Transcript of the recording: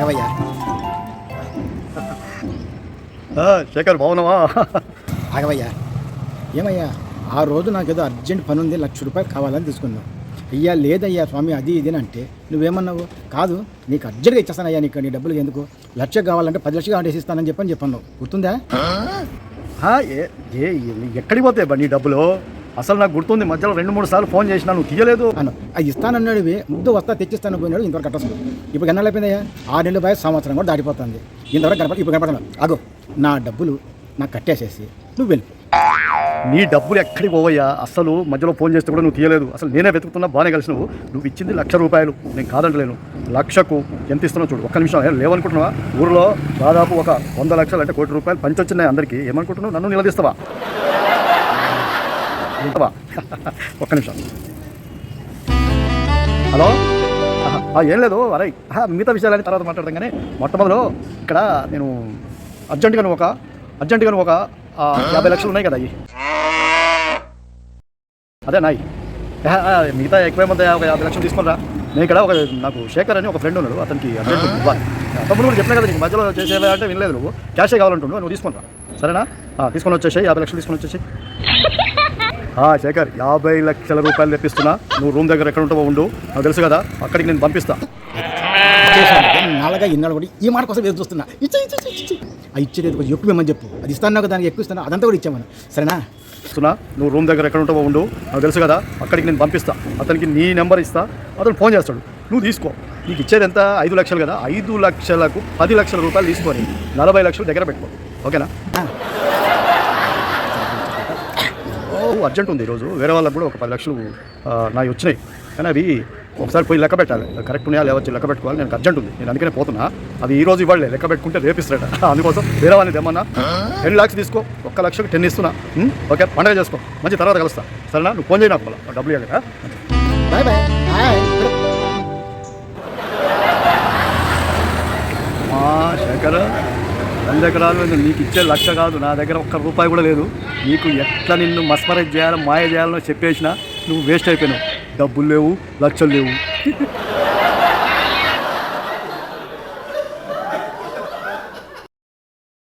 ఆగవయ్యా. శేఖర్ బాగున్నావా? ఆగవయ్యా. ఏమయ్యా, ఆ రోజు నాకేదో అర్జెంట్ పని ఉంది, ₹1,00,000 కావాలని తీసుకున్నావు. అయ్యా లేదయ్యా స్వామి అది ఇది అంటే నువ్వేమన్నావు? కాదు నీకు అర్జెంట్గా ఇచ్చేస్తానయ్యా, నీ డబ్బులు ఎందుకు, 1,00,000 కావాలంటే 10,00,000 ఆడేసి ఇస్తానని చెప్పాను. గుర్తుందా? ఎక్కడికి పోతాయి బా నీ డబ్బులు? అసలు నాకు గుర్తుంది, మధ్యలో 2-3 సార్లు ఫోన్ చేసినా నువ్వు తీయలేదు. అది ఇస్తానన్నాడు, ముద్దు వస్తా తెచ్చిస్తాను పోయినాడు, ఇంతవరకు కట్టేస్తుంది. ఇప్పుడు ఎన్నాళ్ళు అయిపోయిందయ్యా? 6 నెలలు పోయి సంవత్సరం కూడా దాటిపోతుంది, ఇంతవరకు ఇప్పుడు కనపడుతున్నావు. అగో నా డబ్బులు నాకు కట్టేసేసి నువ్వు వెళ్ళి. నీ డబ్బులు ఎక్కడికి పోవయ్యా? అసలు మధ్యలో ఫోన్ చేస్తే కూడా నువ్వు తీయలేదు. అసలు నేనే వెతుకుతున్నా, బాగానే కలిసి నువ్వు ఇచ్చింది ₹1,00,000. నేను కాదంటలేను. 1,00,000కు ఎంత ఇస్తున్నావు చూడు. ఒక్క నిమిషం లేవనుకుంటున్నావా? ఊరిలో దాదాపు ఒక 100 లక్షలు అంటే ₹1 కోటి పంచొచ్చినాయి అందరికీ. ఏమనుకుంటున్నావు? నన్ను నిలదీస్తావా? ఒక్క నిమిషం. హలో, ఏం లేదు అరే, మిగతా విషయాలని తర్వాత మాట్లాడతాం. కానీ మొట్టమొదలు ఇక్కడ నేను అర్జెంటుగా ఒక 50 లక్షలు ఉన్నాయి కదా, అవి అదే నాయి. మిగతా ఎక్కువ మంది 50 లక్షలు తీసుకురా. నేను ఇక్కడ నాకు శేఖర్ అని ఒక ఫ్రెండ్ ఉన్నాడు, అతనికి అర్జెంట్ ఇవ్వాలి. తమ్ముడు కూడా చెప్పినా కదా నీకు, మధ్యలో చేసేవా అంటే వినలేదు. క్యాషే కావాలంటుండు, నువ్వు తీసుకుని రా. సరేనా? తీసుకొని వచ్చేసాయి, 50 లక్షలు తీసుకొని వచ్చేసి. శేఖర్, ₹50 లక్షలు తెప్పిస్తున్నా. నువ్వు రూమ్ దగ్గర ఎక్కడ ఉంటావో ఉండు, నాకు తెలుసు కదా, అక్కడికి నేను పంపిస్తా. నాలుగా ఇన్నాళ్ళు కూడా ఈ మాట కోసం ఎదురు చూస్తున్నా. ఇచ్చేది కొంచెం ఎక్కువ ఇవ్వమని చెప్పు. అది ఇస్తాను నాకు, దానికి ఎక్కువ ఇస్తాను, అదంతా కూడా ఇచ్చామని. సరేనా? నువ్వు రూమ్ దగ్గర ఎక్కడ ఉంటావో ఉండు, నాకు తెలుసు కదా, అక్కడికి నేను పంపిస్తా. అతనికి నీ నెంబర్ ఇస్తా, అతను ఫోన్ చేస్తాడు. నువ్వు తీసుకో. నీకు ఇచ్చేది ఎంత? 5 లక్షలు కదా, 5 లక్షలకు ₹10 లక్షలు తీసుకొని 40 లక్షలు దగ్గర పెట్టుకో. ఓకేనా? అర్జెంట్ ఉంది ఈరోజు. వేరే వాళ్ళకు కూడా ఒక 10 లక్షలు నావి వచ్చినాయి, కానీ అవి ఒకసారి పోయి లెక్క పెట్టాలి. కరెక్ట్ ఉన్నాయా లేవచ్చు లెక్క పెట్టుకోవాలి. నేను అర్జెంట్ ఉంది, నేను అందుకనే పోతున్నా. అది ఈ రోజు ఇవ్వలే, లెక్క పెట్టుకుంటే రేపిస్తారట. అందుకోసం వేరే వాళ్ళని తెమ్మన్నా. 10 లక్షలు తీసుకో, 1 లక్షకు 10 ఇస్తున్నా. ఓకే, పండుగ చేసుకో. మంచి తర్వాత కలుస్తా. సరేనా? నువ్వు ఫోన్ చేయి నాకు, మళ్ళీ డబ్బులు ఇవ్వాలి. Bye bye. శేఖర్, 2 ఎకరాలు నీకు ఇచ్చే 1,00,000 కాదు, నా దగ్గర ₹1 కూడా లేదు. నీకు ఎట్లా నిన్ను మస్మరైజ్ చేయాలో, మాయ చేయాలో చెప్పేసినా నువ్వు వేస్ట్ అయిపోయినావు. డబ్బులు లేవు, లక్షలు లేవు.